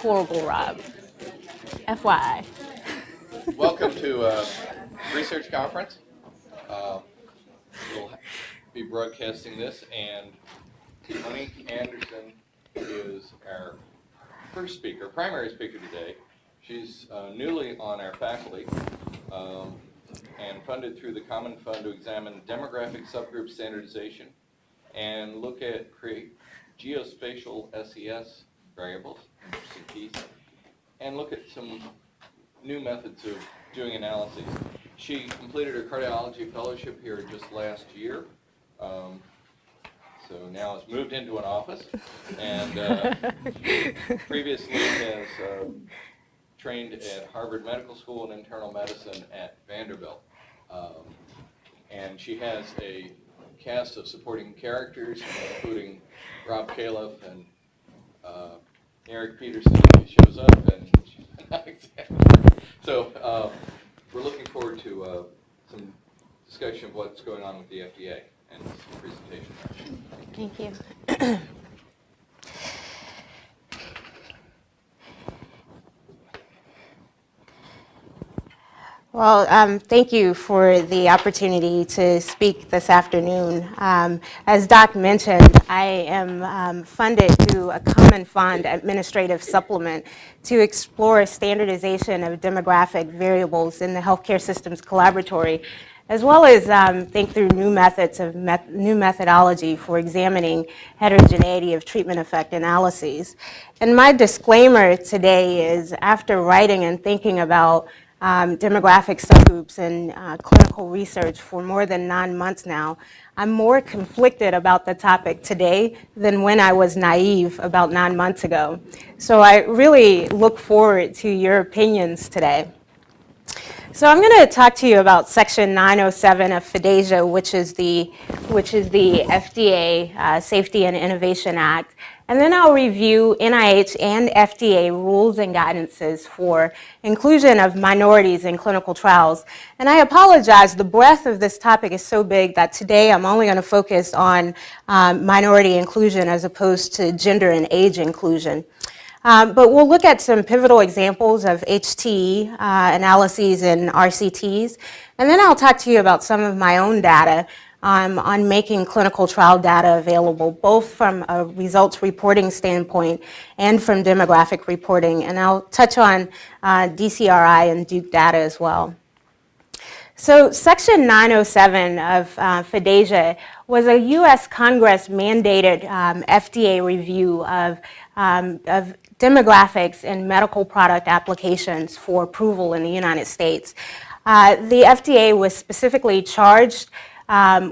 horrible, Rob. FYI. Welcome to research conference. We'll be broadcasting this, and Monique Anderson is our first speaker, primary speaker today. She's newly on our faculty and funded through the Common Fund to examine demographic subgroup standardization and look at create geospatial SES variables, interesting piece, and look at some new methods of doing analyses. She completed her cardiology fellowship here just last year, so now has moved into an office, and previously has trained at Harvard Medical School in internal medicine at Vanderbilt. And she has a cast of supporting characters, including Rob Califf and Eric Peterson, who shows up, and so we're looking forward to some discussion of what's going on with the FDA and some presentation. Thank you. Well, thank you for the opportunity to speak this afternoon. As Doc mentioned, I am funded through a Common Fund administrative supplement to explore standardization of demographic variables in the healthcare systems collaboratory, as well as think through new methods of new methodology for examining heterogeneity of treatment effect analyses. And my disclaimer today is, after writing and thinking about demographic subgroups and clinical research for more than 9 months now, I'm more conflicted about the topic today than when I was naive about 9 months ago. So I really look forward to your opinions today. So I'm going to talk to you about Section 907 of FDASIA, which is the FDA Safety and Innovation Act. And then I'll review NIH and FDA rules and guidances for inclusion of minorities in clinical trials. And I apologize, the breadth of this topic is so big that today I'm only going to focus on minority inclusion as opposed to gender and age inclusion. But we'll look at some pivotal examples of HTE analyses and RCTs. And then I'll talk to you about some of my own data on making clinical trial data available, both from a results reporting standpoint and from demographic reporting. And I'll touch on DCRI and Duke data as well. So Section 907 of FDASIA was a U.S. Congress mandated FDA review of demographics in medical product applications for approval in the United States. The FDA was specifically charged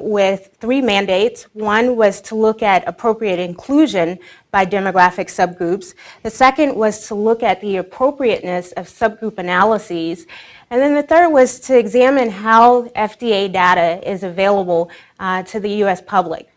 with 3 mandates. One was to look at appropriate inclusion by demographic subgroups. The second was to look at the appropriateness of subgroup analyses. And then the third was to examine how FDA data is available to the U.S. public.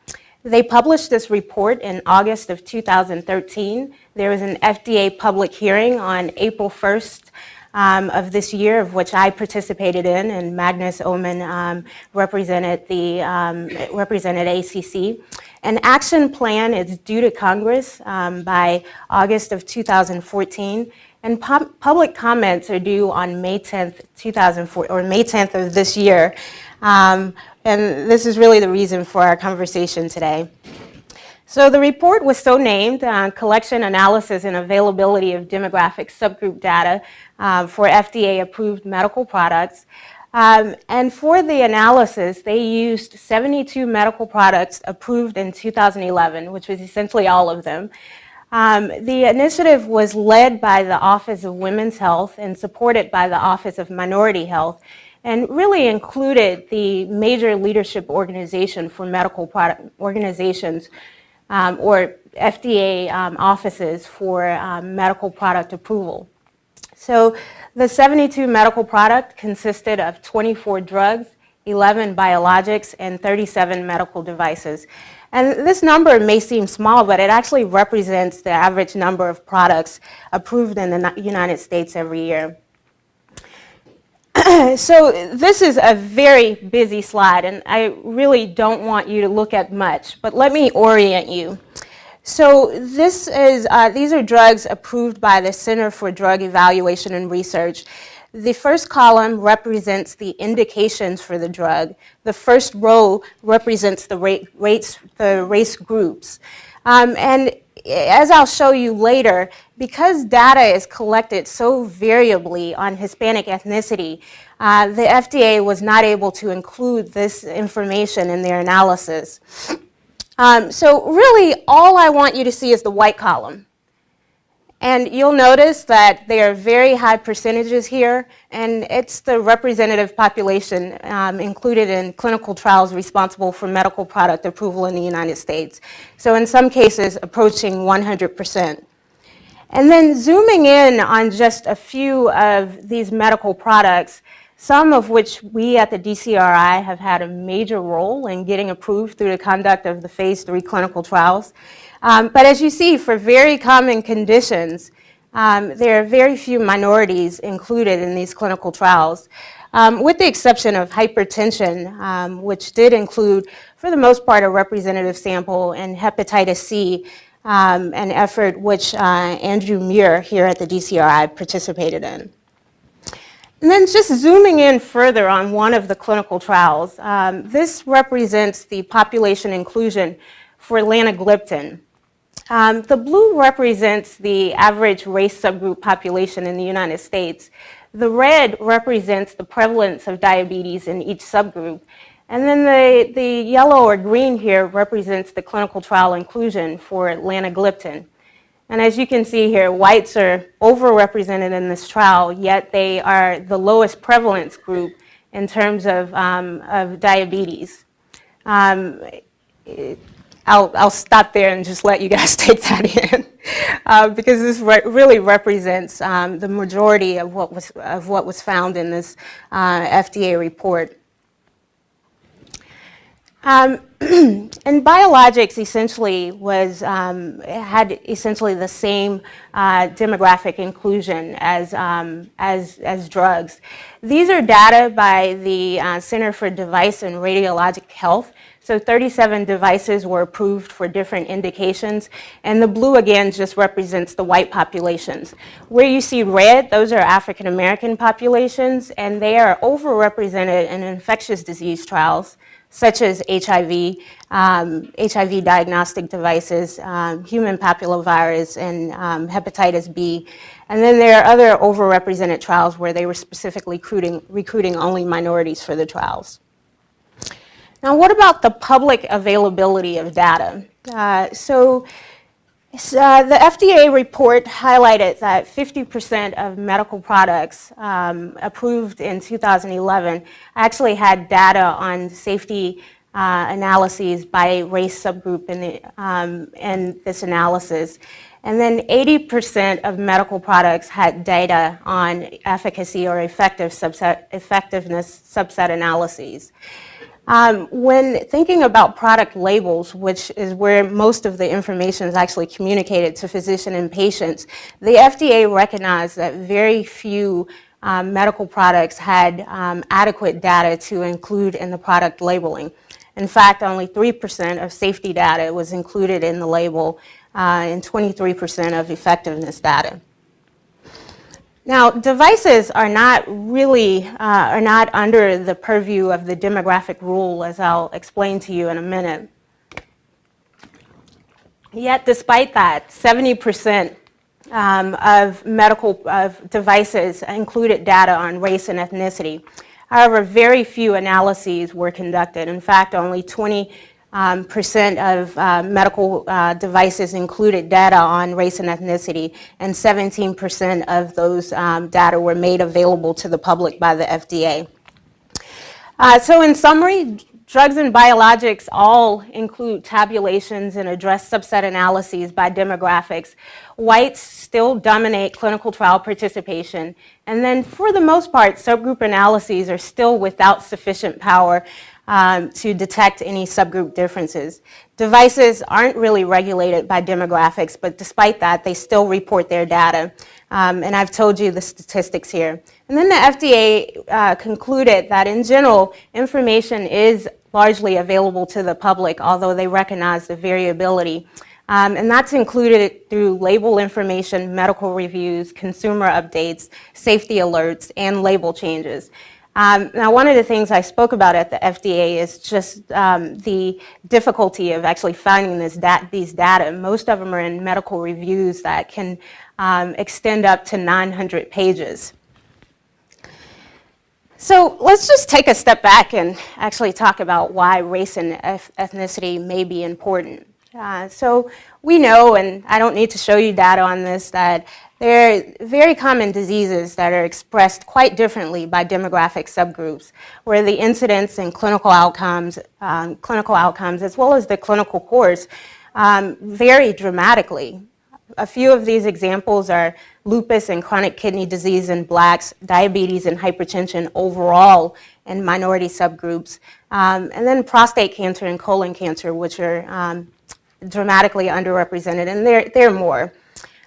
They published this report in August of 2013. There was an FDA public hearing on April 1st of this year, of which I participated in, and Magnus Oman represented ACC. An action plan is due to Congress by August of 2014, and public comments are due on May 10th, 2004, or May 10th of this year. And this is really the reason for our conversation today. So the report was so named, Collection, Analysis, and Availability of Demographic Subgroup Data for FDA-approved medical products. And for the analysis, they used 72 medical products approved in 2011, which was essentially all of them. The initiative was led by the Office of Women's Health and supported by the Office of Minority Health, and really included the major leadership organization for medical product organizations, or FDA offices for medical product approval. So the 72 medical product consisted of 24 drugs, 11 biologics, and 37 medical devices. And this number may seem small, but it actually represents the average number of products approved in the United States every year. So this is a very busy slide, and I really don't want you to look at much, but let me orient you. So these are drugs approved by the Center for Drug Evaluation and Research. The first column represents the indications for the drug. The first row represents the race groups. And as I'll show you later, because data is collected so variably on Hispanic ethnicity, the FDA was not able to include this information in their analysis. So really, all I want you to see is the white column. And you'll notice that there are very high percentages here, and it's the representative population included in clinical trials responsible for medical product approval in the United States. So in some cases, approaching 100%. And then zooming in on just a few of these medical products, some of which we at the DCRI have had a major role in getting approved through the conduct of the phase 3 clinical trials. But as you see, for very common conditions, there are very few minorities included in these clinical trials, with the exception of hypertension, which did include, for the most part, a representative sample, and hepatitis C, an effort which Andrew Muir here at the DCRI participated in. And then just zooming in further on one of the clinical trials, this represents the population inclusion for lanagliptin. The blue represents the average race subgroup population in the United States. The red represents the prevalence of diabetes in each subgroup. And then the yellow or green here represents the clinical trial inclusion for lanagliptin. And as you can see here, whites are overrepresented in this trial, yet they are the lowest prevalence group in terms of diabetes. I'll stop there and just let you guys take that in, because this really represents the majority of what was found in this FDA report. And biologics essentially had essentially the same demographic inclusion as drugs. These are data by the Center for Device and Radiologic Health. So 37 devices were approved for different indications, and the blue again just represents the white populations. Where you see red, those are African American populations, and they are overrepresented in infectious disease trials, such as HIV, HIV diagnostic devices, human papillovirus, and hepatitis B. And then there are other overrepresented trials where they were specifically recruiting only minorities for the trials. Now, what about the public availability of data? The FDA report highlighted that 50% of medical products approved in 2011 actually had data on safety analyses by race subgroup in this analysis. And then 80% of medical products had data on efficacy or effectiveness subset analyses. When thinking about product labels, which is where most of the information is actually communicated to physician and patients, the FDA recognized that very few medical products had adequate data to include in the product labeling. In fact, only 3% of safety data was included in the label and 23% of effectiveness data. Now, devices are not under the purview of the demographic rule, as I'll explain to you in a minute. Yet, despite that, 70% of devices included data on race and ethnicity. However, very few analyses were conducted. In fact, only 20% of medical devices included data on race and ethnicity, and 17% of those data were made available to the public by the FDA. So in summary, drugs and biologics all include tabulations and address subset analyses by demographics. Whites still dominate clinical trial participation, and then for the most part, subgroup analyses are still without sufficient power to detect any subgroup differences. Devices aren't really regulated by demographics, but despite that, they still report their data. And I've told you the statistics here. And then the FDA concluded that in general, information is largely available to the public, although they recognize the variability And that's included through label information, medical reviews, consumer updates, safety alerts, and label changes. Now, one of the things I spoke about at the FDA is just the difficulty of actually finding these data. Most of them are in medical reviews that can extend up to 900 pages. So let's just take a step back and actually talk about why race and ethnicity may be important. So we know, and I don't need to show you data on this, that there are very common diseases that are expressed quite differently by demographic subgroups, where the incidence and clinical outcomes as well as the clinical course vary dramatically. A few of these examples are lupus and chronic kidney disease in blacks, diabetes and hypertension overall in minority subgroups, and then prostate cancer and colon cancer, which are dramatically underrepresented, and there are more.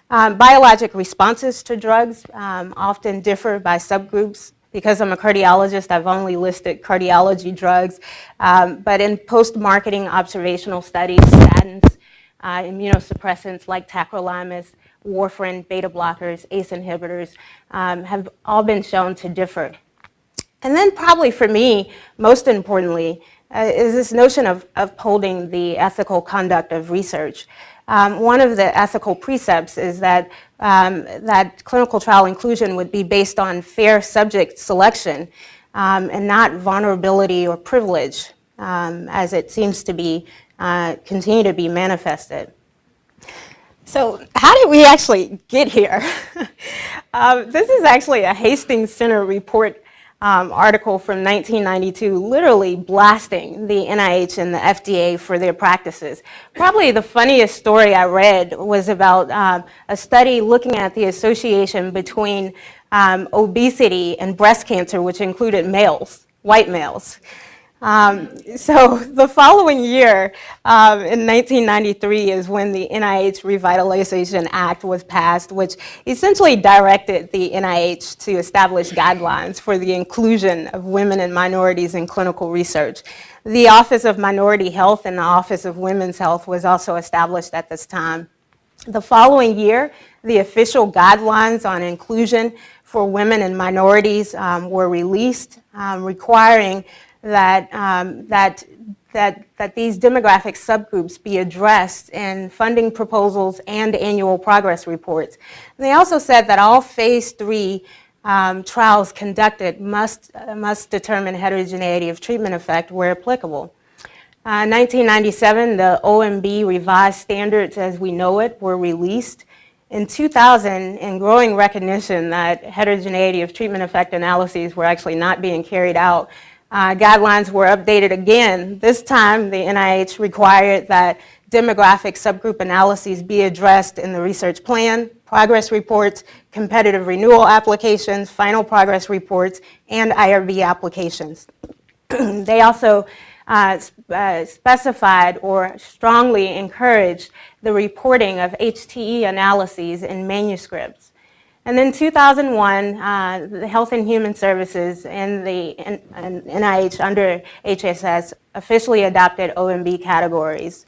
Biologic responses to drugs often differ by subgroups. Because I'm a cardiologist, I've only listed cardiology drugs, but in post-marketing observational studies, statins, immunosuppressants like tacrolimus, warfarin, beta blockers, ACE inhibitors have all been shown to differ. And then probably for me, most importantly, is this notion of upholding the ethical conduct of research. One of the ethical precepts is that, that clinical trial inclusion would be based on fair subject selection and not vulnerability or privilege, as it seems to be continue to be manifested. So how did we actually get here? This is actually a Hastings Center report article from 1992, literally blasting the NIH and the FDA for their practices. Probably the funniest story I read was about a study looking at the association between obesity and breast cancer, which included males, white males. So the following year, in 1993, is when the NIH Revitalization Act was passed, which essentially directed the NIH to establish guidelines for the inclusion of women and minorities in clinical research. The Office of Minority Health and the Office of Women's Health was also established at this time. The following year, the official guidelines on inclusion for women and minorities were released, requiring that these demographic subgroups be addressed in funding proposals and annual progress reports. And they also said that all phase 3 trials conducted must determine heterogeneity of treatment effect where applicable. 1997, the OMB revised standards as we know it were released. In 2000, in growing recognition that heterogeneity of treatment effect analyses were actually not being carried out, guidelines were updated again. This time, the NIH required that demographic subgroup analyses be addressed in the research plan, progress reports, competitive renewal applications, final progress reports, and IRB applications. They also specified or strongly encouraged the reporting of HTE analyses in manuscripts. And then 2001, the Health and Human Services and the NIH under HSS officially adopted OMB categories.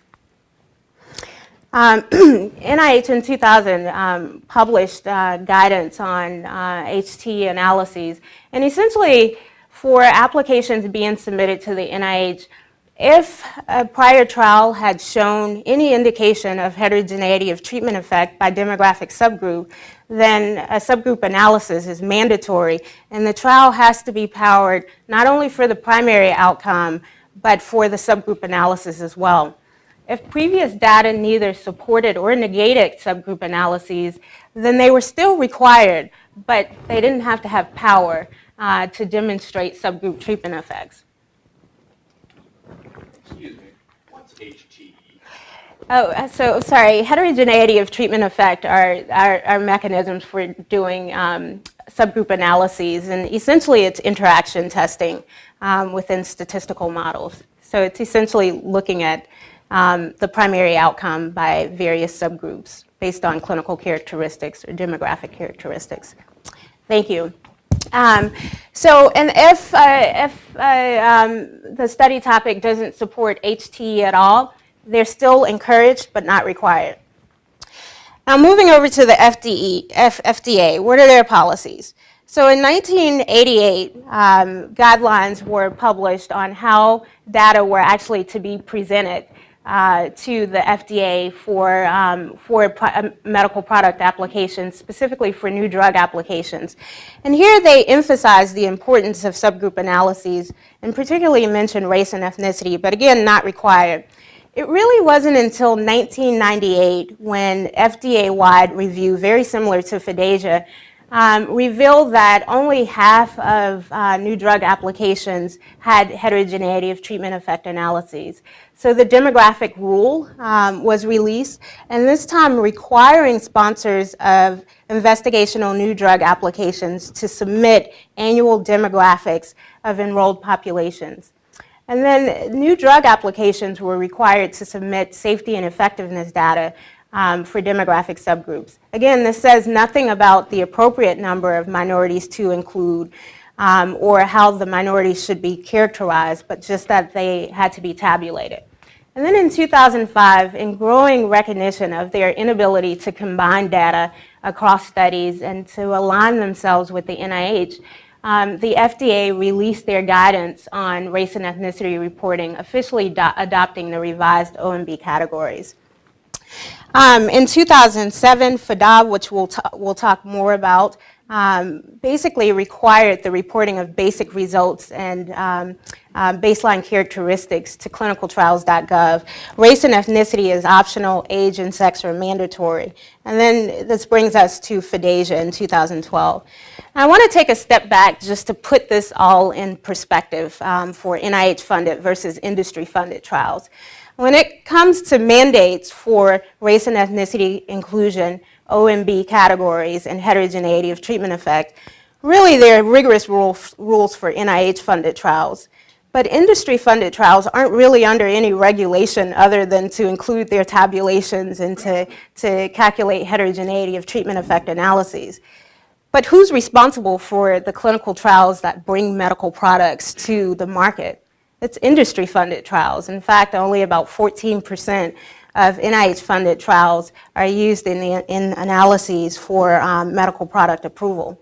NIH in 2000 published guidance on HT analyses, and essentially for applications being submitted to the NIH, if a prior trial had shown any indication of heterogeneity of treatment effect by demographic subgroup, then a subgroup analysis is mandatory, and the trial has to be powered not only for the primary outcome, but for the subgroup analysis as well. If previous data neither supported or negated subgroup analyses, then they were still required, but they didn't have to have power to demonstrate subgroup treatment effects. Excuse me, what's HTE? Oh, so sorry, heterogeneity of treatment effect are mechanisms for doing subgroup analyses, and essentially it's interaction testing within statistical models. So it's essentially looking at the primary outcome by various subgroups based on clinical characteristics or demographic characteristics. Thank you. So, and if the study topic doesn't support HT at all, they're still encouraged but not required. Now moving over to the FDA, what are their policies? So in 1988, guidelines were published on how data were actually to be presented to the FDA for medical product applications, specifically for new drug applications. And here they emphasize the importance of subgroup analyses, and particularly mention race and ethnicity, but again, not required. It really wasn't until 1998 when FDA-wide review, very similar to FDASIA, revealed that only half of new drug applications had heterogeneity of treatment effect analyses. So the demographic rule was released, and this time requiring sponsors of investigational new drug applications to submit annual demographics of enrolled populations. And then new drug applications were required to submit safety and effectiveness data for demographic subgroups. Again, this says nothing about the appropriate number of minorities to include or how the minorities should be characterized, but just that they had to be tabulated. And then in 2005, in growing recognition of their inability to combine data across studies and to align themselves with the NIH, the FDA released their guidance on race and ethnicity reporting, officially adopting the revised OMB categories. In 2007, FDASIA, which we'll talk more about, basically required the reporting of basic results and baseline characteristics to clinicaltrials.gov. Race and ethnicity is optional, age and sex are mandatory. And then this brings us to FDASIA in 2012. I want to take a step back just to put this all in perspective for NIH-funded versus industry-funded trials. When it comes to mandates for race and ethnicity inclusion, OMB categories, and heterogeneity of treatment effect, really there are rigorous rules for NIH-funded trials. But industry-funded trials aren't really under any regulation other than to include their tabulations and to calculate heterogeneity of treatment effect analyses. But who's responsible for the clinical trials that bring medical products to the market? It's industry-funded trials. In fact, only about 14% of NIH-funded trials are used in analyses for medical product approval.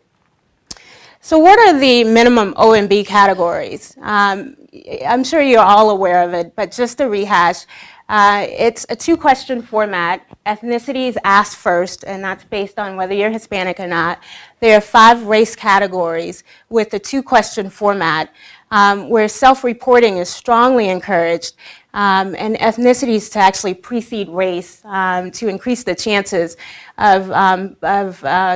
So what are the minimum OMB categories? I'm sure you're all aware of it, but just to rehash, it's a two-question format. Ethnicity is asked first, and that's based on whether you're Hispanic or not. There are 5 race categories with a two-question format where self-reporting is strongly encouraged and ethnicities to actually precede race to increase the chances of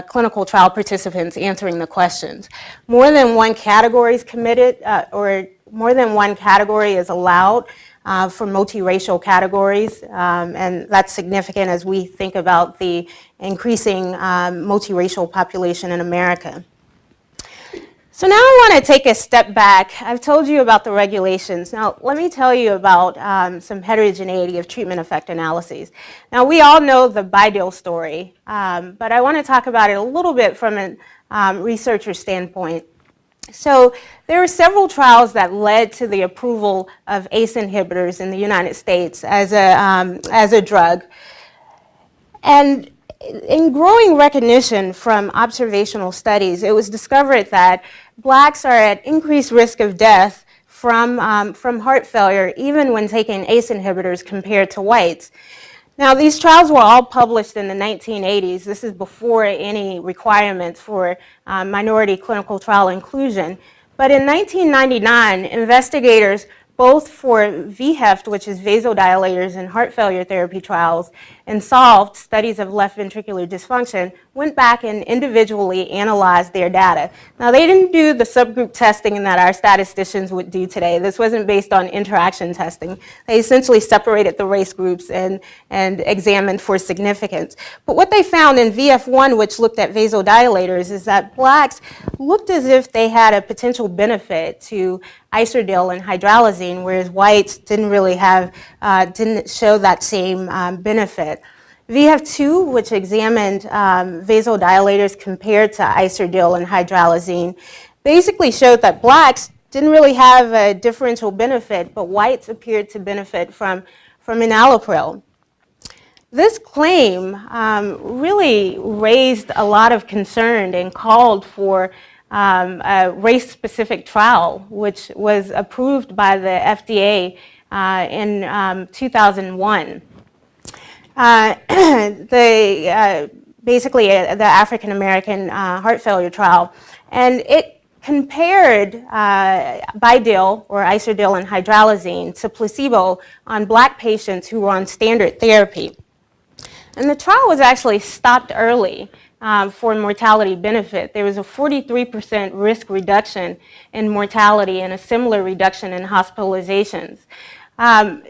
clinical trial participants answering the questions. More than one category is committed or more than one category is allowed for multiracial categories, and that's significant as we think about the increasing multiracial population in America. So now I want to take a step back. I've told you about the regulations. Now let me tell you about some heterogeneity of treatment effect analyses. Now we all know the BIDEAL story, but I want to talk about it a little bit from a researcher standpoint. So there are several trials that led to the approval of ACE inhibitors in the United States as a drug. And in growing recognition from observational studies, it was discovered that blacks are at increased risk of death from heart failure even when taking ACE inhibitors compared to whites. Now, these trials were all published in the 1980s. This is before any requirements for minority clinical trial inclusion. But in 1999, investigators, both for VHEFT, which is vasodilators in heart failure therapy trials, and SOLVED, studies of left ventricular dysfunction, went back and individually analyzed their data. Now, they didn't do the subgroup testing that our statisticians would do today. This wasn't based on interaction testing. They essentially separated the race groups and examined for significance. But what they found in VF1, which looked at vasodilators, is that blacks looked as if they had a potential benefit to isodil and hydralazine, whereas whites didn't really have, didn't show that same benefit. VF2, which examined vasodilators compared to isodil and hydralazine, basically showed that blacks didn't really have a differential benefit, but whites appeared to benefit from from enalapril. This claim really raised a lot of concern and called for a race-specific trial, which was approved by the FDA in 2001. Basically the African American heart failure trial, and it compared Bidil or Isodil and hydralazine to placebo on Black patients who were on standard therapy. And the trial was actually stopped early for mortality benefit. There was a 43% risk reduction in mortality and a similar reduction in hospitalizations. Now,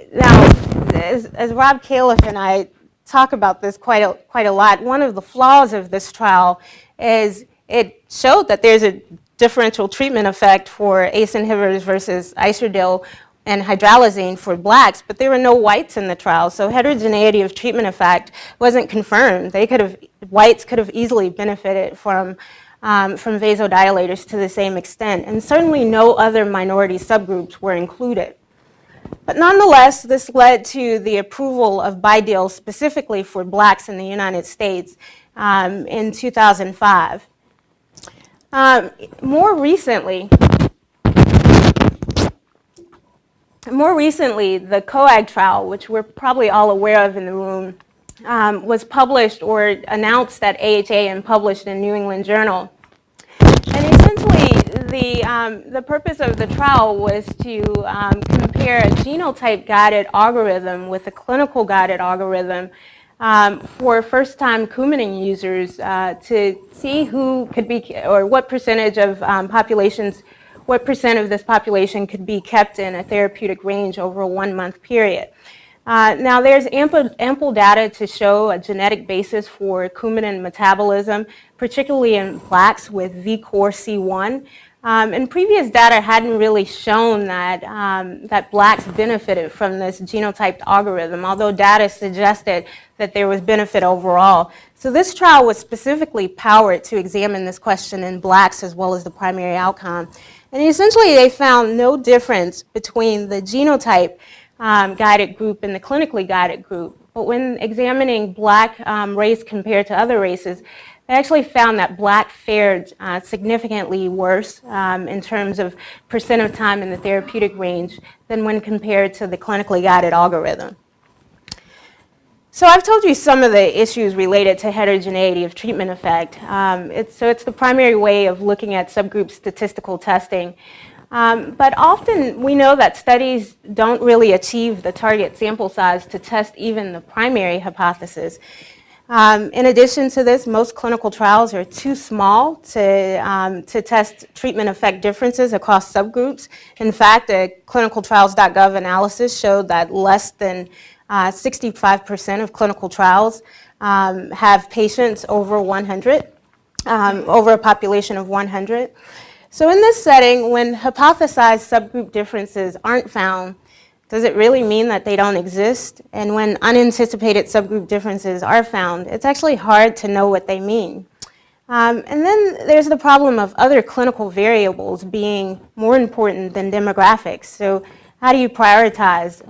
as Rob Califf and I talk about this quite a lot, one of the flaws of this trial is it showed that there's a differential treatment effect for ACE inhibitors versus Isodil and hydralazine for Blacks, but there were no whites in the trial, so heterogeneity of treatment effect wasn't confirmed. Whites could have easily benefited from vasodilators to the same extent, and certainly no other minority subgroups were included. But nonetheless, this led to the approval of Bidil specifically for Blacks in the United States in 2005. More recently, the COAG trial, which we're probably all aware of in the room, was published or announced at AHA and published in New England Journal. And essentially, the purpose of the trial was to compare a genotype-guided algorithm with a clinical-guided algorithm for first-time Coumadin users to see who could be, or what percentage of what percent of this population could be kept in a therapeutic range over a 1-month period. Now, there's ample data to show a genetic basis for Coumadin metabolism, particularly in Blacks with VCORC1. And previous data hadn't really shown that Blacks benefited from this genotyped algorithm, although data suggested that there was benefit overall. So this trial was specifically powered to examine this question in Blacks as well as the primary outcome. And essentially, they found no difference between the genotype guided group and the clinically guided group. But when examining Black race compared to other races, they actually found that Black fared significantly worse in terms of percent of time in the therapeutic range than when compared to the clinically guided algorithm. So I've told you some of the issues related to heterogeneity of treatment effect. It's the primary way of looking at subgroup statistical testing. But often we know that studies don't really achieve the target sample size to test even the primary hypothesis. In addition to this, most clinical trials are too small to test treatment effect differences across subgroups. In fact, a clinicaltrials.gov analysis showed that less than 65% of clinical trials have patients over 100, over a population of 100. So in this setting, when hypothesized subgroup differences aren't found, does it really mean that they don't exist? And when unanticipated subgroup differences are found, it's actually hard to know what they mean. And then there's the problem of other clinical variables being more important than demographics. So how do you prioritize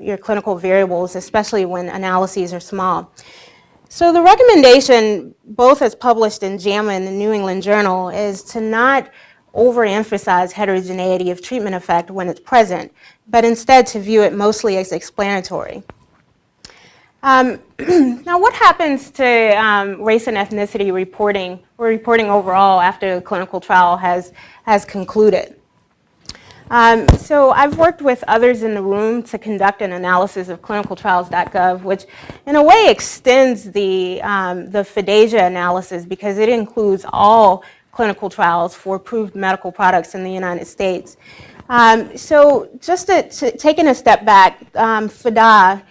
your clinical variables, especially when analyses are small? So the recommendation, both as published in JAMA and the New England Journal, is to not overemphasize heterogeneity of treatment effect when it's present, but instead to view it mostly as explanatory. Now, what happens to race and ethnicity reporting, or reporting overall after the clinical trial has concluded? So I've worked with others in the room to conduct an analysis of clinicaltrials.gov, which in a way extends the FDASIA analysis because it includes all clinical trials for approved medical products in the United States. So just taking a step back, FDA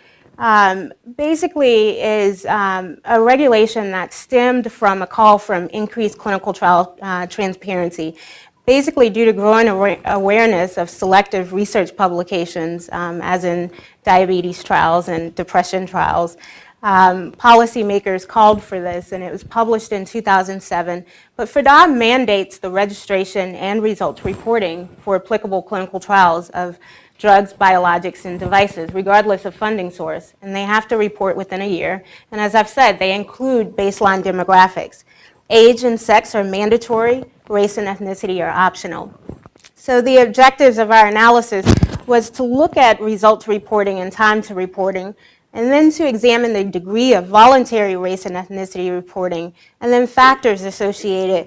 basically is a regulation that stemmed from a call from increased clinical trial transparency, basically due to growing awareness of selective research publications, as in diabetes trials and depression trials. Policymakers called for this, and it was published in 2007. But FDASIA mandates the registration and results reporting for applicable clinical trials of drugs, biologics, and devices, regardless of funding source. And they have to report within a year. And as I've said, they include baseline demographics. Age and sex are mandatory. Race and ethnicity are optional. So the objectives of our analysis was to look at results reporting and time to reporting, and then to examine the degree of voluntary race and ethnicity reporting, and then factors associated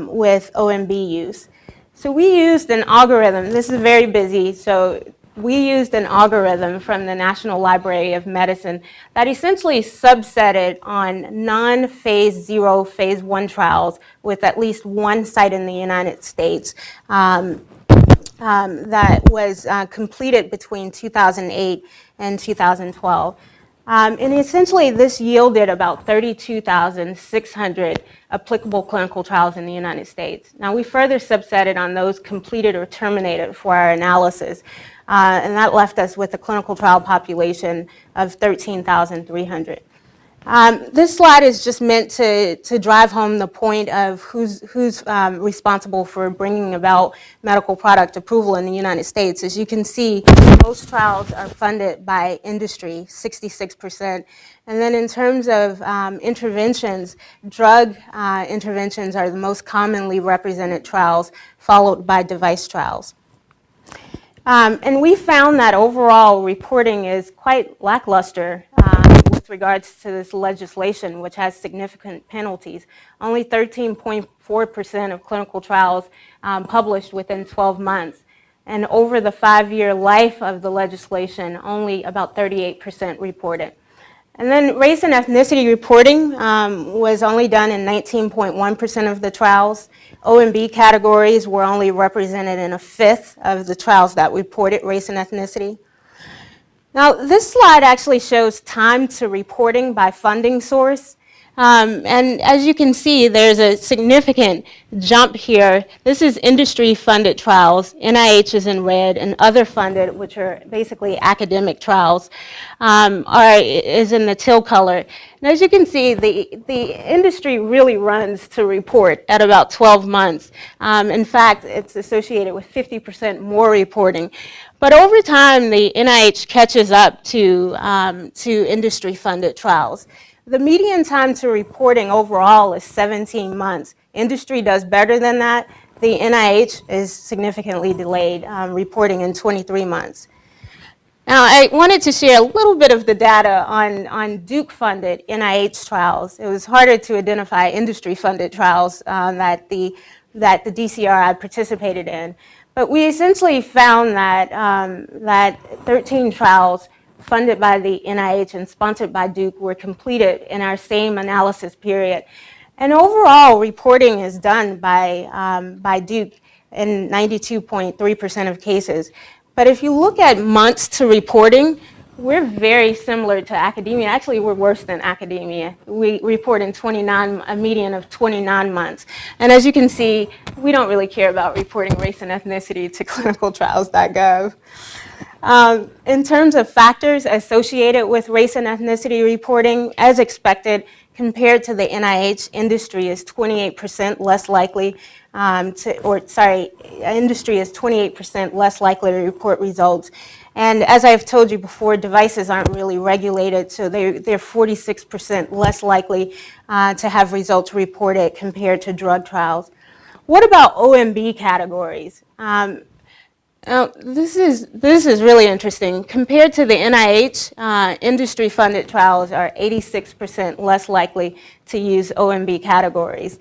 with OMB use. So we used an algorithm. This is very busy, so we used an algorithm from the National Library of Medicine that essentially subsetted on non-phase 0, phase 1 trials with at least one site in the United States that was completed between 2008 and 2012. And essentially this yielded about 32,600 applicable clinical trials in the United States. Now we further subsetted on those completed or terminated for our analysis. And that left us with a clinical trial population of 13,300. This slide is just meant to drive home the point of who's responsible for bringing about medical product approval in the United States. As you can see, most trials are funded by industry, 66%. And then in terms of interventions, drug interventions are the most commonly represented trials, followed by device trials. And we found that overall reporting is quite lackluster with regards to this legislation, which has significant penalties. Only 13.4% of clinical trials published within 12 months. And over the 5-year life of the legislation, only about 38% reported. And then race and ethnicity reporting was only done in 19.1% of the trials. OMB categories were only represented in 1/5 of the trials that reported race and ethnicity. Now, this slide actually shows time to reporting by funding source. And as you can see, there's a significant jump here. This is industry-funded trials. NIH is in red, and other funded, which are basically academic trials, is in the teal color. And as you can see, the industry really runs to report at about 12 months. In fact, it's associated with 50% more reporting. But over time, the NIH catches up to industry-funded trials. The median time to reporting overall is 17 months. Industry does better than that. The NIH is significantly delayed, reporting in 23 months. Now, I wanted to share a little bit of the data on Duke-funded NIH trials. It was harder to identify industry-funded trials that the DCRI participated in. But we essentially found that 13 trials funded by the NIH and sponsored by Duke were completed in our same analysis period. And overall, reporting is done by Duke in 92.3% of cases. But if you look at months to reporting, we're very similar to academia. Actually, we're worse than academia. We report in a median of 29 months. And as you can see, we don't really care about reporting race and ethnicity to clinicaltrials.gov. In terms of factors associated with race and ethnicity reporting, as expected, compared to the NIH, industry is 28% less likely industry is 28% less likely to report results. And as I've told you before, devices aren't really regulated, so they're 46% less likely to have results reported compared to drug trials. What about OMB categories? Now, this is really interesting. Compared to the NIH, industry-funded trials are 86% less likely to use OMB categories,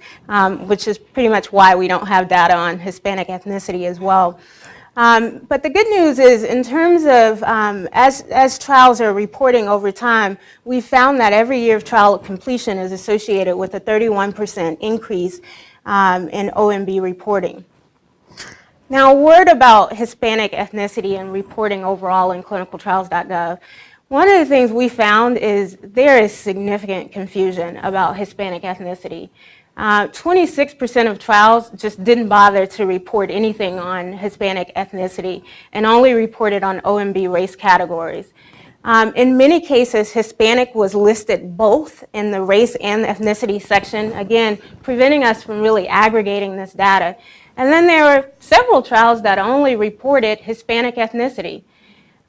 which is pretty much why we don't have data on Hispanic ethnicity as well. But the good news is, in terms of as trials are reporting over time, we found that every year of trial completion is associated with a 31% increase in OMB reporting. Now, a word about Hispanic ethnicity and reporting overall in clinicaltrials.gov. One of the things we found is there is significant confusion about Hispanic ethnicity. 26% of trials just didn't bother to report anything on Hispanic ethnicity and only reported on OMB race categories. In many cases, Hispanic was listed both in the race and the ethnicity section, again, preventing us from really aggregating this data. And then there were several trials that only reported Hispanic ethnicity.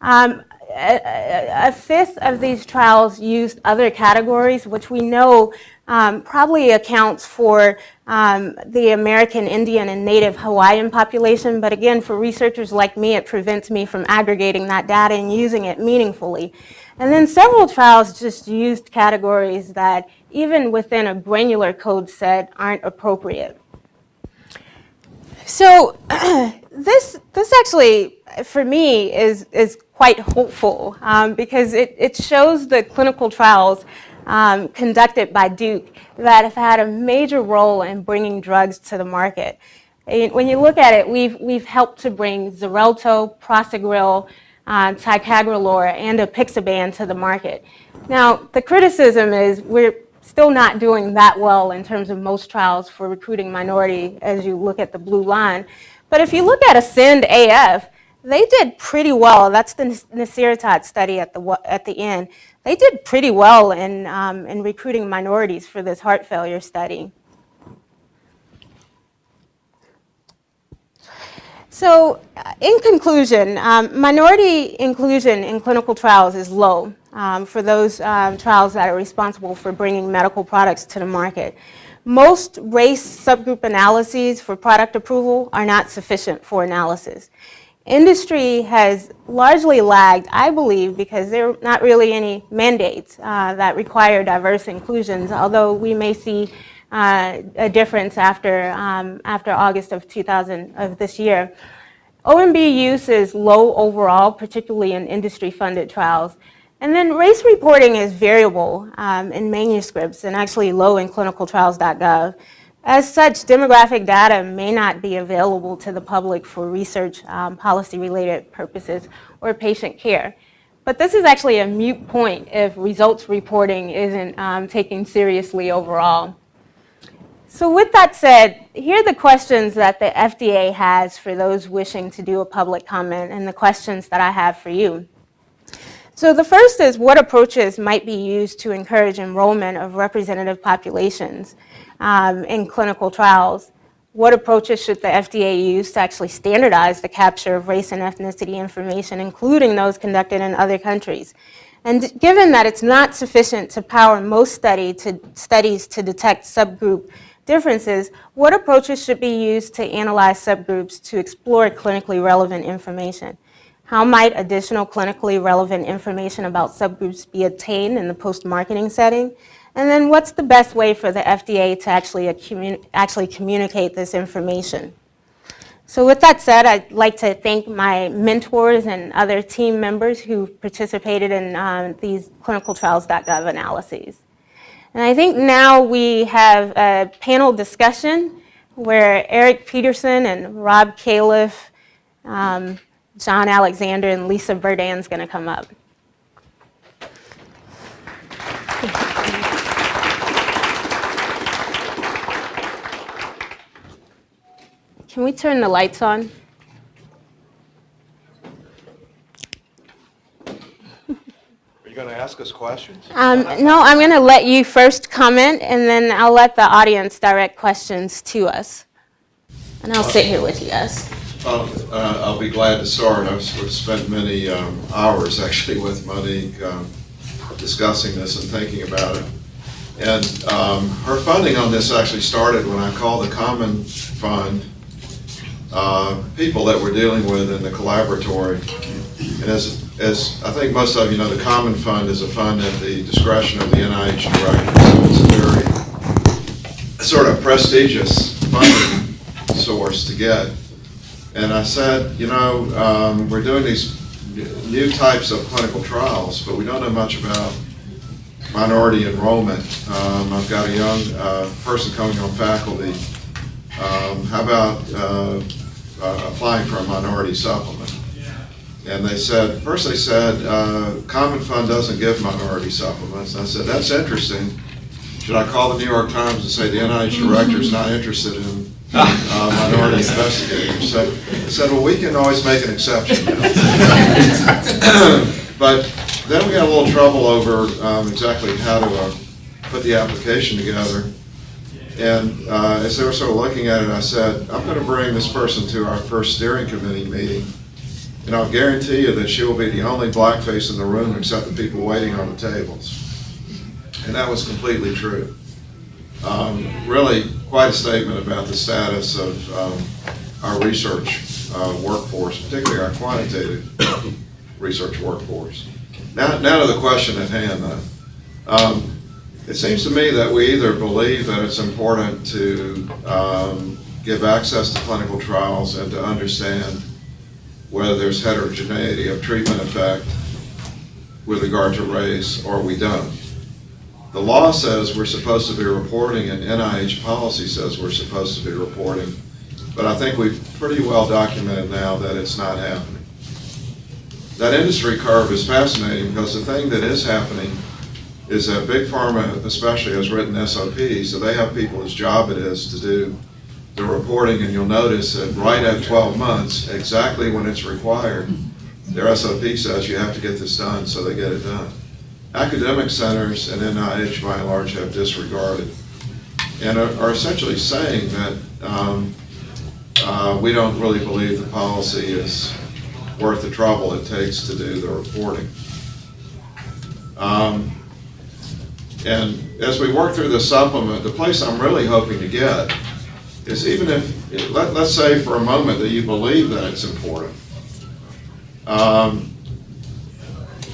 A fifth of these trials used other categories, which we know probably accounts for the American Indian and Native Hawaiian population. But again, for researchers like me, it prevents me from aggregating that data and using it meaningfully. And then several trials just used categories that, even within a granular code set, aren't appropriate. So this actually, for me, is quite hopeful because it shows the clinical trials conducted by Duke that have had a major role in bringing drugs to the market. And when you look at it, we've helped to bring Xarelto, Prasugrel, Ticagrelor, and Apixaban to the market. Now, the criticism is we're still not doing that well in terms of most trials for recruiting minority as you look at the blue line. But if you look at Ascend AF, they did pretty well. That's the Nasiritat study at the end. They did pretty well in recruiting minorities for this heart failure study. So in conclusion, minority inclusion in clinical trials is low for those trials that are responsible for bringing medical products to the market. Most race subgroup analyses for product approval are not sufficient for analysis. Industry has largely lagged, I believe, because there are not really any mandates that require diverse inclusions, although we may see a difference after August of this year. OMB use is low overall, particularly in industry-funded trials. And then race reporting is variable in manuscripts and actually low in clinicaltrials.gov. As such, demographic data may not be available to the public for research policy-related purposes or patient care. But this is actually a moot point if results reporting isn't taken seriously overall. So with that said, here are the questions that the FDA has for those wishing to do a public comment and the questions that I have for you. So the first is, what approaches might be used to encourage enrollment of representative populations in clinical trials? What approaches should the FDA use to actually standardize the capture of race and ethnicity information, including those conducted in other countries? And given that it's not sufficient to power most studies to detect subgroup differences, what approaches should be used to analyze subgroups to explore clinically relevant information? How might additional clinically relevant information about subgroups be obtained in the post-marketing setting? And then what's the best way for the FDA to actually communicate this information? So with that said, I'd like to thank my mentors and other team members who participated in these clinicaltrials.gov analyses. And I think now we have a panel discussion where Eric Peterson and Rob Califf, John Alexander, and Lisa Verdon's going to come up. Can we turn the lights on? Are you going to ask us questions? No, I'm going to let you first comment, and then I'll let the audience direct questions to us. And I'll sit here with you guys. I'll be glad to start. I've spent many hours actually with Monique discussing this and thinking about it. And her funding on this actually started when I called the Common Fund people that we're dealing with in the collaboratory. And as I think most of you know, the Common Fund is a fund at the discretion of the NIH director. So it's a very sort of prestigious funding source to get. And I said, you know, we're doing these new types of clinical trials, but we don't know much about minority enrollment. I've got a young person coming on faculty. How about applying for a minority supplement? And they said, first they said, Common Fund doesn't give minority supplements. And I said, that's interesting. Should I call the New York Times and say the NIH director is not interested in minority investigators? So I said, well, we can always make an exception now. But Then we had a little trouble over exactly how to put the application together. And as they were sort of looking at it, I said, I'm going to bring this person to our first steering committee meeting, and I'll guarantee you that she will be the only black face in the room except the people waiting on the tables. And that was completely true. Really quite a statement about the status of our research workforce, particularly our quantitative research workforce. Now to the question at hand, though. It seems to me that we either believe that it's important to give access to clinical trials and to understand whether there's heterogeneity of treatment effect with regard to race, or we don't. The law says we're supposed to be reporting, and NIH policy says we're supposed to be reporting, but I think we've pretty well documented now that it's not happening. That industry curve is fascinating because the thing that is happening is that Big Pharma especially has written SOPs, so they have people whose job it is to do the reporting, and you'll notice that right at 12 months, exactly when it's required, their SOP says you have to get this done, so they get it done. Academic centers and NIH by and large have disregarded and are essentially saying that we don't really believe the policy is worth the trouble it takes to do the reporting. And as we work through the supplement, the place I'm really hoping to get is, even if, let's say for a moment that you believe that it's important,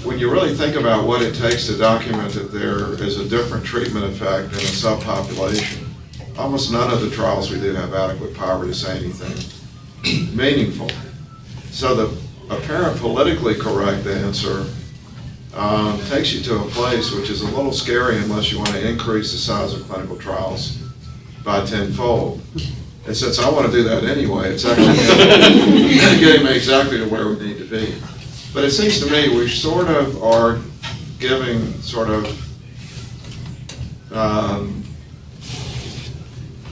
when you really think about what it takes to document that there is a different treatment effect in a subpopulation, almost none of the trials we do have adequate power to say anything meaningful. So the apparent politically correct answer takes you to a place which is a little scary unless you want to increase the size of clinical trials by tenfold. And since I want to do that anyway, it's actually getting me exactly to where we need to be. But it seems to me we sort of are giving sort of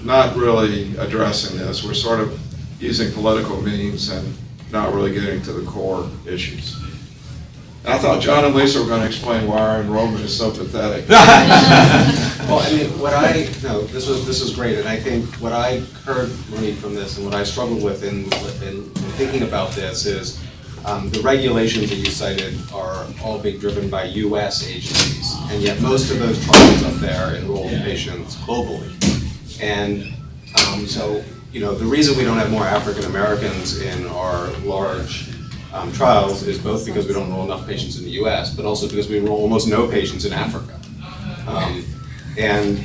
not really addressing this. We're sort of using political means and not really getting to the core issues. And I thought John and Lisa were going to explain why our enrollment is so pathetic. Well, I mean, this was great, and I think what I heard, Monique, from this, and what I struggled with in thinking about this is the regulations that you cited are all being driven by U.S. agencies, and yet most of those trials up there enroll patients globally. And so, the reason we don't have more African Americans in our large trials is both because we don't enroll enough patients in the U.S., but also because we enroll almost no patients in Africa. And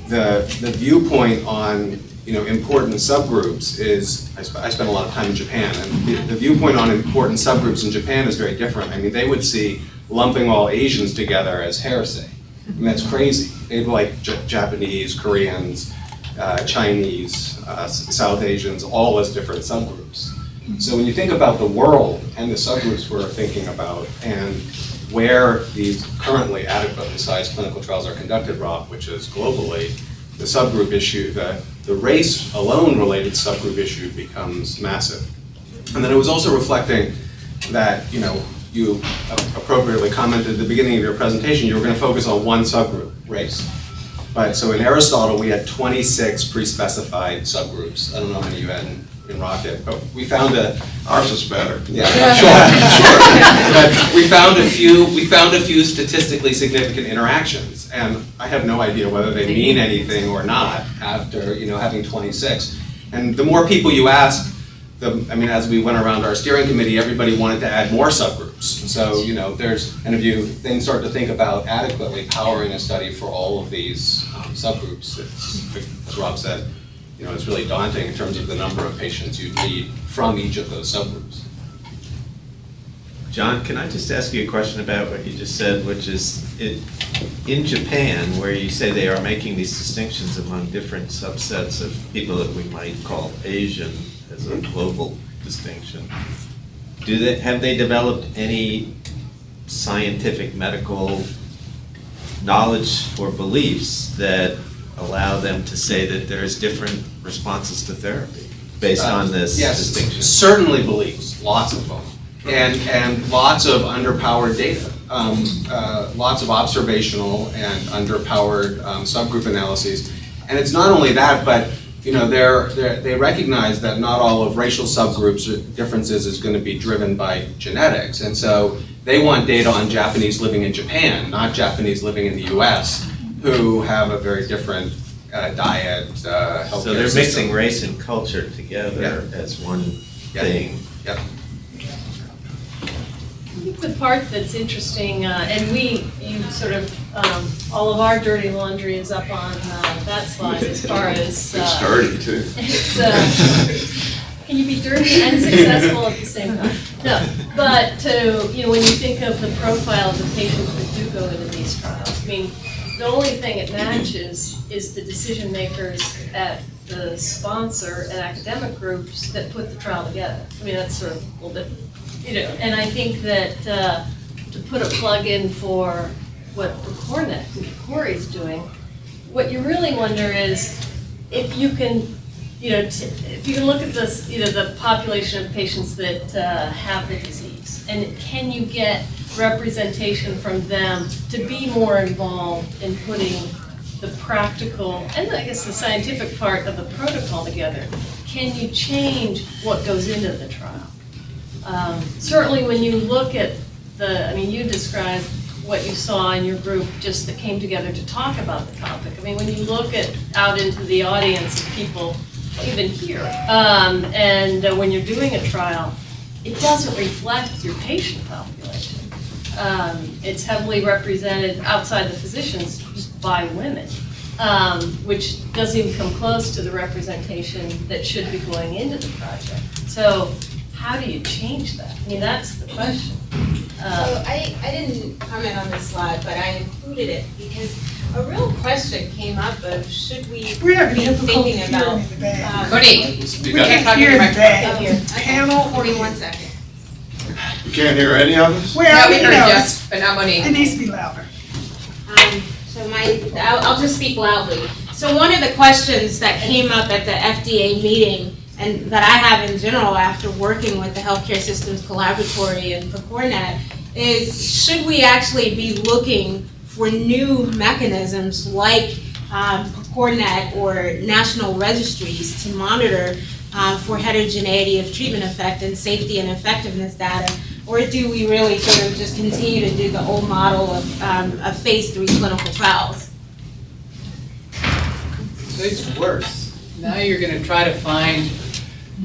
the viewpoint on important subgroups is, I spent a lot of time in Japan, and the viewpoint on important subgroups in Japan is very different. I mean, they would see lumping all Asians together as heresy. I mean, that's crazy. They'd like Japanese, Koreans, Chinese, South Asians, all as different subgroups. So when you think about the world and the subgroups we're thinking about and where these currently adequately sized clinical trials are conducted, Rob, which is globally, the subgroup issue, the race alone related subgroup issue becomes massive. And then it was also reflecting that, you appropriately commented at the beginning of your presentation, you were going to focus on one subgroup, race. But so in Aristotle, we had 26 pre-specified subgroups. I don't know how many you had in Rocket, but we found Ours is better. Yeah, sure. But we found a few statistically significant interactions, and I have no idea whether they mean anything or not after having 26. And the more people you ask, as we went around our steering committee, everybody wanted to add more subgroups. So and if you then start to think about adequately powering a study for all of these subgroups, as Rob said, it's really daunting in terms of the number of patients you need from each of those subgroups. John, can I just ask you a question about what you just said, which is in Japan, where you say they are making these distinctions among different subsets of people that we might call Asian as a global distinction, have they developed any scientific medical knowledge or beliefs that allow them to say that there's different responses to therapy based on this distinction? Certainly beliefs, lots of them, and lots of underpowered data. lots of observational and underpowered subgroup analyses. And it's not only that, but they recognize that not all of racial subgroups differences is going to be driven by genetics. And so they want data on Japanese living in Japan, not Japanese living in the US, who have a very different diet, healthcare So they're system. mixing race and culture together as one thing. Yep. I think the part that's interesting, and you sort of, all of our dirty laundry is up on that slide as far as. It's dirty too. It's, can you be dirty and successful at the same time? No, but when you think of the profile of the patients that do go into these trials, I mean, the only thing it matches is the decision makers at the sponsor and academic groups that put the trial together. I mean, that's sort of a little bit. And I think that to put a plug in for what Corey is doing, what you really wonder is if you can, if you can look at this, the population of patients that have the disease, and can you get representation from them to be more involved in putting the practical and I guess the scientific part of the protocol together? Can you change what goes into the trial? Certainly when you look at you described what you saw in your group just that came together to talk about the topic. I mean, when you look out into the audience of people, even here, and when you're doing a trial, it doesn't reflect your patient population. It's heavily represented outside the physicians just by women, which doesn't even come close to the representation that should be going into the project. So how do you change that? I mean, that's the question. So I didn't comment on this slide, but I included it because a real question came up of should we be thinking about. Monique, You we got can't hear that. Here, Panel. hold me 1 second. You can't hear any of us? Well, Yeah, we you heard know, yes, but not Monique. it needs to be louder. So I'll just speak loudly. So one of the questions that came up at the FDA meeting and that I have in general after working with the Healthcare Systems Collaboratory and PROCORNET is should we actually be looking for new mechanisms like PROCORNET or national registries to monitor for heterogeneity of treatment effect and safety and effectiveness data? Or do we really sort of just continue to do the old model of phase 3 clinical trials? So it's worse. Now you're going to try to find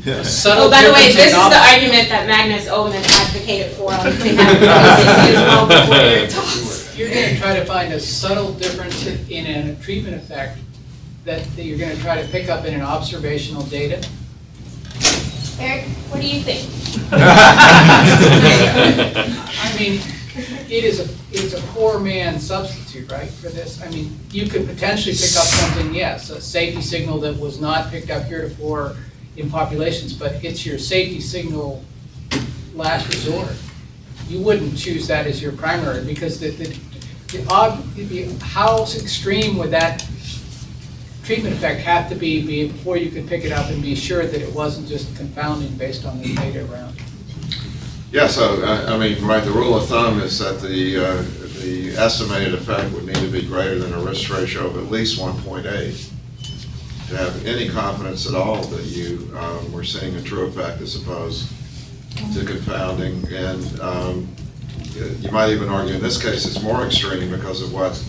a subtle Oh, by the way, difference this is in the argument that Magnus Ullman advocated for on behalf of the ACC as well before your talks. You're going to try to find a subtle difference in a treatment effect that you're going to try to pick up in an observational data. Eric, what do you think? I mean, it's a poor man's substitute, right, for this? I mean, you could potentially pick up something, yes, a safety signal that was not picked up heretofore in populations, but it's your safety signal last resort. You wouldn't choose that as your primary because how extreme would that treatment effect have to be before you could pick it up and be sure that it wasn't just confounding based on the data around it? Yeah, so, I mean, right, the rule of thumb is that the estimated effect would need to be greater than a risk ratio of at least 1.8 to have any confidence at all that you were seeing a true effect as opposed to confounding. And you might even argue in this case it's more extreme because of what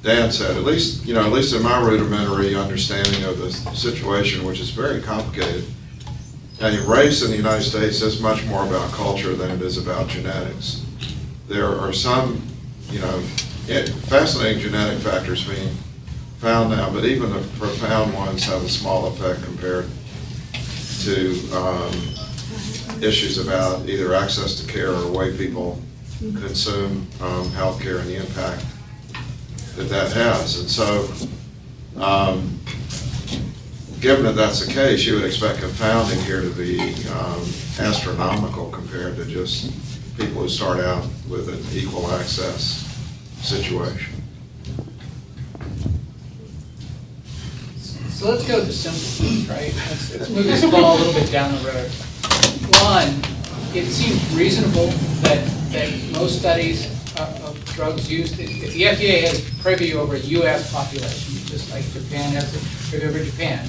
Dan said, at least in my rudimentary understanding of the situation, which is very complicated. Race in the United States is much more about culture than it is about genetics. There are some, fascinating genetic factors being found now, but even the profound ones have a small effect compared to issues about either access to care or the way people consume healthcare and the impact that has. And so, given that that's the case, you would expect confounding here to be astronomical compared to just people who start out with an equal access situation. So let's go to simple things, right? Let's move this ball a little bit down the road. One, it seems reasonable that most studies of drugs used, if the FDA has privy over a US population, just like Japan has privy over Japan,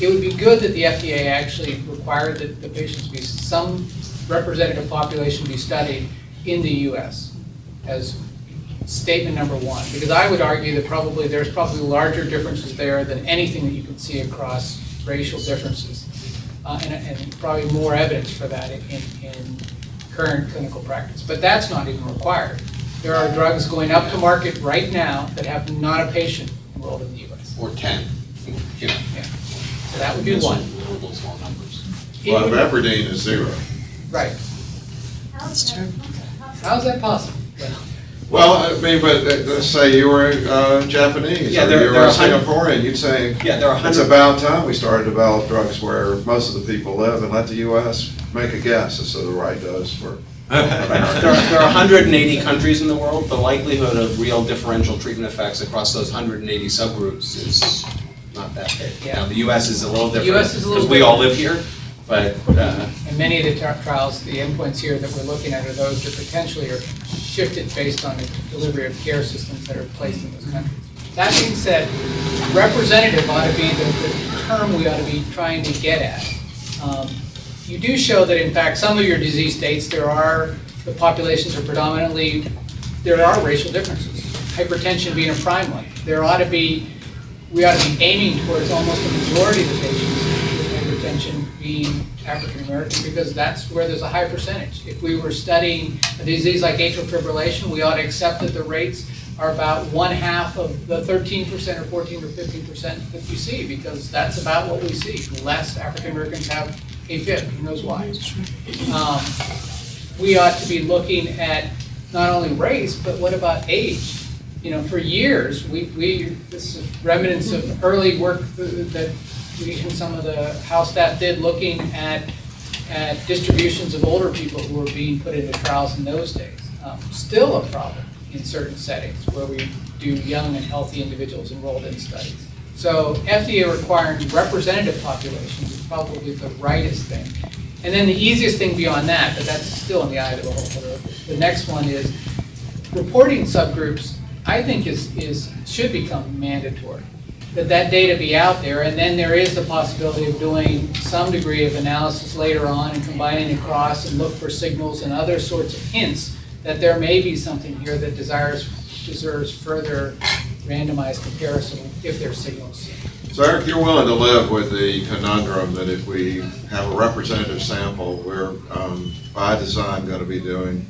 it would be good that the FDA actually required that the patients be, some representative population be studied in the US as statement number one. Because I would argue that there's probably larger differences there than anything that you can see across racial differences. And probably more evidence for that in current clinical practice. But that's not even required. There are drugs going up to market right now that have not a patient enrolled in the US. Or 10, you know. Yeah. So that would be one. Little small numbers. Well, if Aberdeen is 0. Right. That's true. How's that possible? Well, I mean, but let's say you were Japanese, Yeah, or there you were are 100 Singaporean, you'd say, Yeah, there are it's 100. about time we started to develop drugs where most of the people live, and let the US make a guess as to the right dose for. There are 180 countries in the world. The likelihood of real differential treatment effects across those 180 subgroups is not that big. Yeah. Now, the US is a little different. US is a little because we all live here, but And many of the trials, the endpoints here that we're looking at are those that potentially are shifted based on the delivery of care systems that are placed in those countries. That being said, representative ought to be the term we ought to be trying to get at. You do show that in fact some of your disease states, the populations are predominantly, there are racial differences. Hypertension being a prime one. We ought to be aiming towards almost a majority of the patients with hypertension being African American, because that's where there's a high percentage. If we were studying a disease like atrial fibrillation, we ought to accept that the rates are about 1/2 of the 13% or 14 or 15% that you see, because that's about what we see. Less African Americans have AFib, who knows why. We ought to be looking at not only race, but what about age? You know, for years, this is remnants of early work that we and some of the House staff did looking at distributions of older people who were being put into trials in those days. Still a problem in certain settings where we do young and healthy individuals enrolled in studies. So FDA requiring representative populations is probably the rightest thing. And then the easiest thing beyond that, but that's still in the eye of the beholder, the next one is reporting subgroups, I think should become mandatory. That data be out there, and then there is the possibility of doing some degree of analysis later on and combining across and look for signals and other sorts of hints that there may be something here that deserves further randomized comparison if there's signals. So Eric, you're willing to live with the conundrum that if we have a representative sample, we're by design going to be doing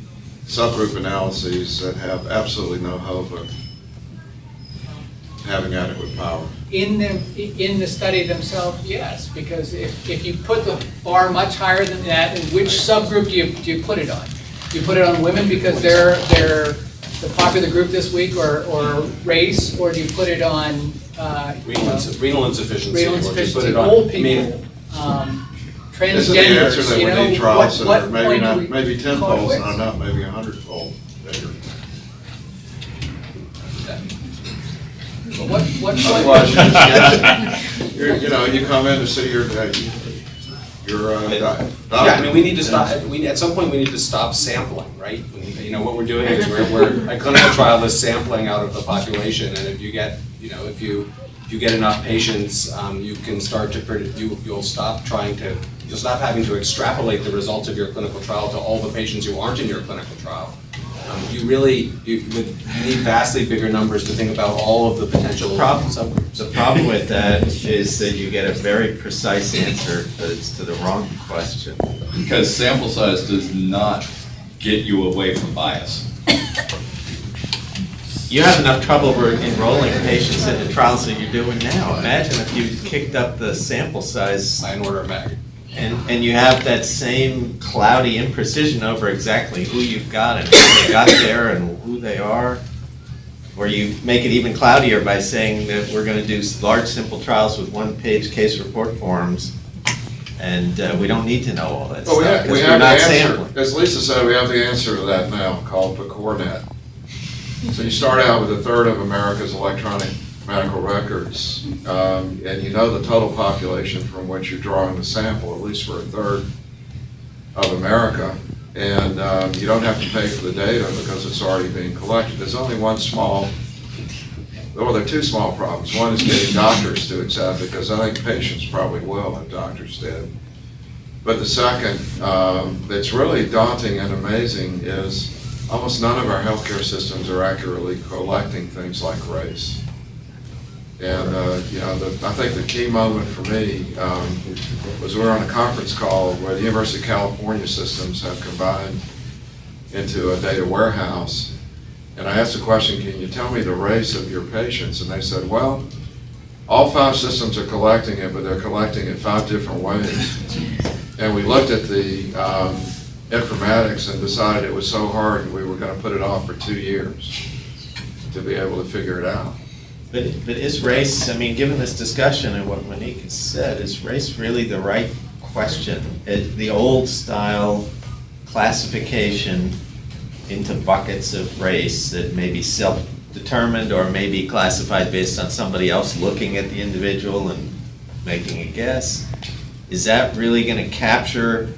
subgroup analyses that have absolutely no hope of having adequate power. In the study themselves, yes, because if you put the bar much higher than that, then which subgroup do you put it on? Do you put it on women because they're the popular group this week, or race, or do you put it on renal insufficiency. renal or do you put insufficiency, it on- old I mean, people, Isn't the answer transgenders, that you we know, need trials that what are maybe point do not, we maybe call it 10-fold, quits? not maybe 100-fold bigger? What point? Otherwise, you know, you come in to see your doctor. Yeah, I mean, we need to stop, at some point, we need to stop sampling, right? You know, what we're doing is we're a clinical trial is sampling out of the population, and if you get, you know, if you get enough patients, you can start to, you'll stop having to extrapolate the results of your clinical trial to all the patients who aren't in your clinical trial. You need vastly bigger numbers to think about all of the potential subgroups. The problem with that is that you get a very precise answer, but it's to the wrong question. Because sample size does not get you away from bias. You have enough trouble enrolling patients into trials that you're doing now. Imagine if you kicked up the sample size By an order of magnitude. and you have that same cloudy imprecision over exactly who you've got and how they got there and who they are. Or you make it even cloudier by saying that we're going to do large simple trials with one-page case report forms, and we don't need to know all that Well, stuff we because have we're the not answer, sampling. as Lisa said, we have the answer to that now, called the CoreNet. So you start out with 1/3 of America's electronic medical records, and you know the total population from which you're drawing the sample, at least for 1/3 of America, And you don't have to pay for the data because it's already being collected. There's only one small, well, there are two small problems. One is getting doctors to accept it, because I think patients probably will if doctors did. But the second, that's really daunting and amazing, is almost none of our healthcare systems are accurately collecting things like race. And I think the key moment for me was we were on a conference call where the University of California systems have combined into a data warehouse. And I asked the question, can you tell me the race of your patients? And they said, well, all 5 systems are collecting it, but they're collecting it 5 different ways. And we looked at the informatics and decided it was so hard we were going to put it off for 2 years to be able to figure it out. But is race, I mean, given this discussion and what Monique has said, is race really the right question? The old style classification into buckets of race that may be self-determined or may be classified based on somebody else looking at the individual and making a guess, is that really going to capture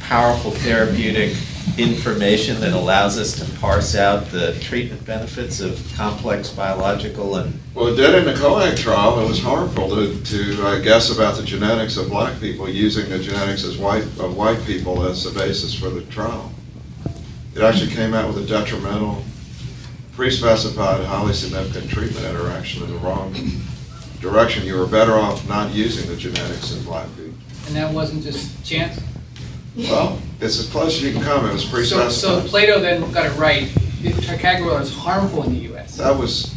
powerful therapeutic information that allows us to parse out the treatment benefits of complex biological and... Well, it did in the COAG trial. It was harmful to guess about the genetics of black people using the genetics of white people as the basis for the trial. It actually came out with a detrimental, pre-specified, highly significant treatment interaction in the wrong direction. You were better off not using the genetics in black people. And that wasn't just chance? Well, it's as close as you can come. It was pre-specified. So Plato then got it right. Ticagrelor is harmful in the U.S. That was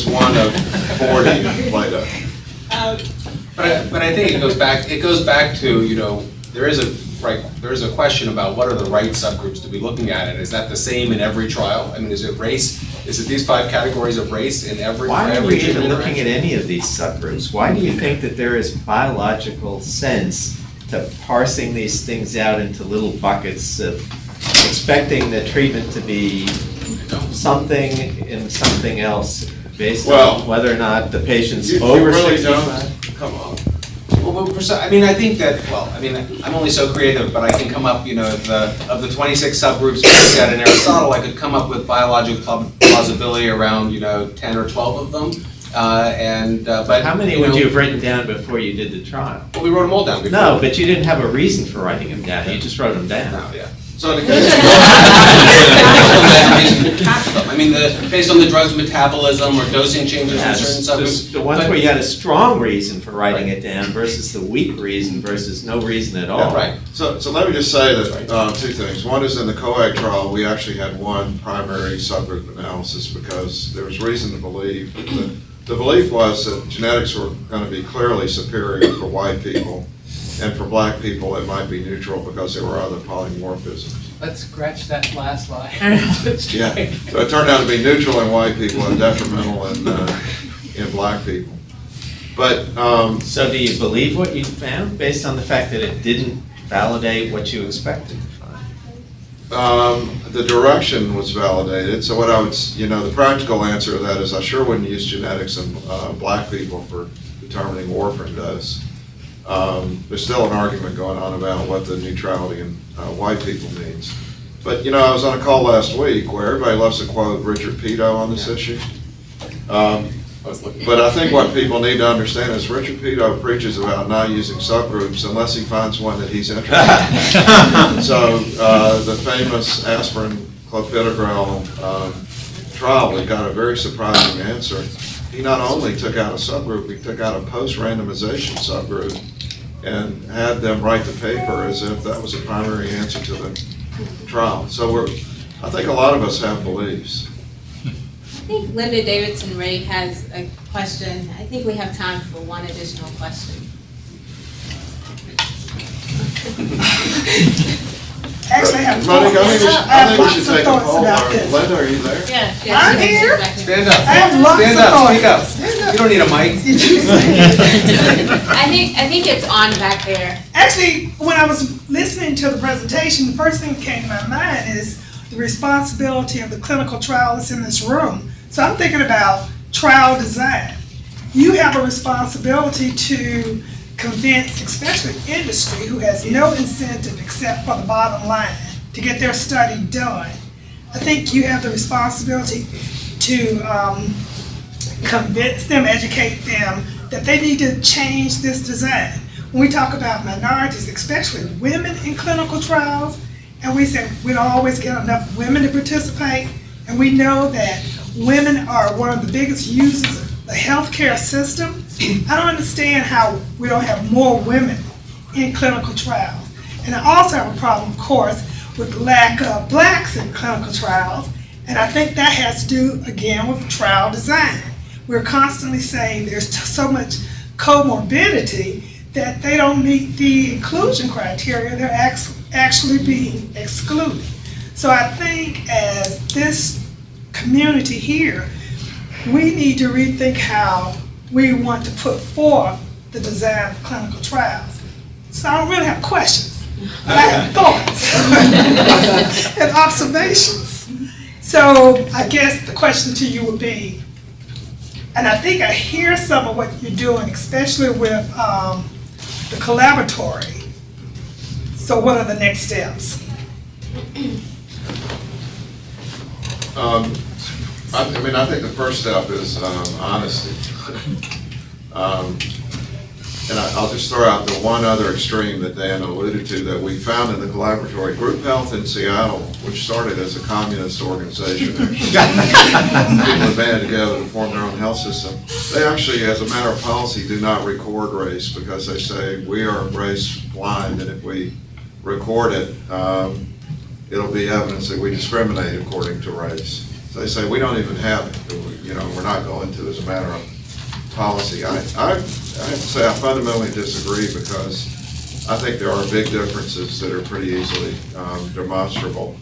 one of 40 in Plato. But I think it goes back to, there is a question about what are the right subgroups to be looking at, and is that the same in every trial? I mean, is it race? Is it these 5 categories of race in every? Why are we even looking at any of these subgroups? Why do you think that there is biological sense to parsing these things out into little buckets of expecting the treatment to be something and something else based on whether or not the patient's over 65? Come on. Well, I mean, I think that, I'm only so creative, but I can come up, of the 26 subgroups we looked at in Aristotle, I could come up with biological plausibility around, 10 or 12 of them. But how many would you have written down before you did the trial? Well, we wrote them all down before. No, but you didn't have a reason for writing them down. You just wrote them down. No, yeah. So in the case based on the drug's metabolism or dosing changes in certain subgroups. The ones where you had a strong reason for writing it down versus the weak reason versus no reason at all. Yeah, right. So let me just say that 2 things. One is in the COAG trial, we actually had one primary subgroup analysis because there was reason to believe that the belief was that genetics were going to be clearly superior for white people, and for black people it might be neutral because there were other polymorphisms. Let's scratch that last line. Yeah, so it turned out to be neutral in white people and detrimental in black people. But so do you believe what you found based on the fact that it didn't validate what you expected to find? The direction was validated. So what I would, the practical answer to that is I sure wouldn't use genetics in black people for determining warfarin dose. There's still an argument going on about what the neutrality in white people means. But, I was on a call last week where everybody loves to quote Richard Peto on this issue. But I think what people need to understand is Richard Peto preaches about not using subgroups unless he finds one that he's interested in. So the famous aspirin clopidogrel trial, we got a very surprising answer. He not only took out a subgroup, he took out a post-randomization subgroup and had them write the paper as if that was a primary answer to the trial. So I think a lot of us have beliefs. I think Linda Davidson-Ray has a question. I think we have time for one additional question. Actually, I have Monique, I think we should take a thoughts poll. about this. Linda, are you there? Yeah. I'm here. Stand up. I have lots Stand of up, thoughts. speak up. Stand up. You don't need a mic. Did you say? I think it's on back there. Actually, when I was listening to the presentation, the first thing that came to my mind is the responsibility of the clinical trialists in this room. So I'm thinking about trial design. You have a responsibility to convince, especially industry, who has no incentive except for the bottom line to get their study done. I think you have the responsibility to convince them, educate them that they need to change this design. When we talk about minorities, especially women in clinical trials, and we say we don't always get enough women to participate, and we know that women are one of the biggest users of the healthcare system. I don't understand how we don't have more women in clinical trials. And I also have a problem, of course, with the lack of blacks in clinical trials, and I think that has to do, again, with trial design. We're constantly saying there's so much comorbidity that they don't meet the inclusion criteria, they're actually being excluded. So I think as this community here, we need to rethink how we want to put forth the design of clinical trials. So I don't really have questions, but I have thoughts and observations. So I guess the question to you would be, and I think I hear some of what you're doing, especially with the collaboratory. So what are the next steps? I think the first step is honesty. And I'll just throw out the one other extreme that Dan alluded to that we found in the collaboratory. Group Health in Seattle, which started as a communist organization, people had banded together to form their own health system. They actually, as a matter of policy, do not record race because they say we are race blind, and if we record it, it'll be evidence that we discriminate according to race. So they say we don't even have it. We're not going to as a matter of policy. I have to say I fundamentally disagree because I think there are big differences that are pretty easily demonstrable,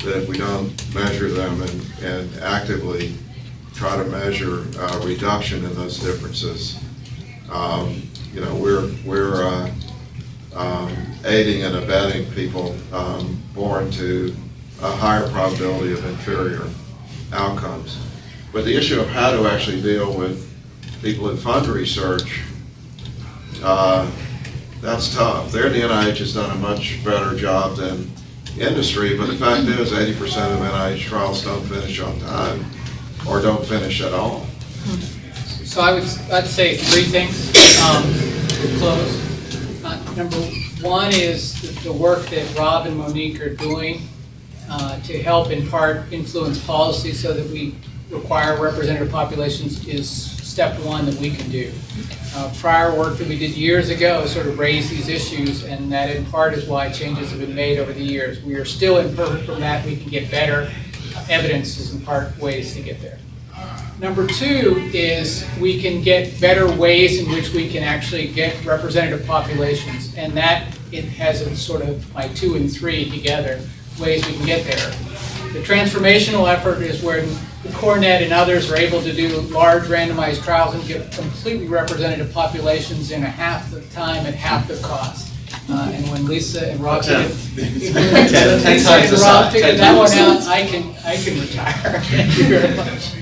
that if we don't measure them and actively try to measure reduction in those differences, we're aiding and abetting people born to a higher probability of inferior outcomes. But the issue of how to actually deal with people that fund research, that's tough. There, the NIH has done a much better job than industry, but the fact is 80% of NIH trials don't finish on time or don't finish at all. So I'd say three things to close. Number one is the work that Rob and Monique are doing to help in part influence policy so that we require representative populations is step one that we can do. Prior work that we did years ago sort of raised these issues, and that in part is why changes have been made over the years. We are still imperfect from that. We can get better. Evidence is in part ways to get there. Number two is we can get better ways in which we can actually get representative populations, and that it has a sort of my 2 and 3 together, ways we can get there. The transformational effort is when the Cornet and others are able to do large randomized trials and get completely representative populations in half the time at half the cost. And when Lisa and Rob figured that one out, I can retire. Thank you very much.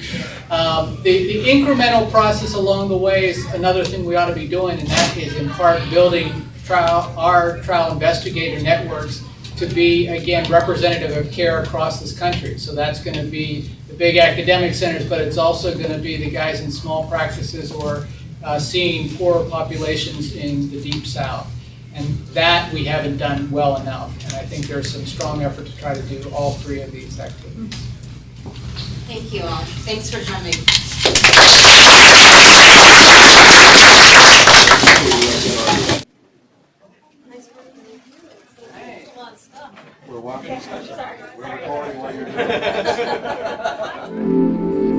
The incremental process along the way is another thing we ought to be doing, and that is in part building our trial investigator networks to be, again, representative of care across this country. So that's going to be the big academic centers, but it's also going to be the guys in small practices or seeing poorer populations in the Deep South. And that we haven't done well enough. And I think there's some strong effort to try to do all three of these activities. Thank you all. Thanks for coming. We're walking. We're recording while you're doing it.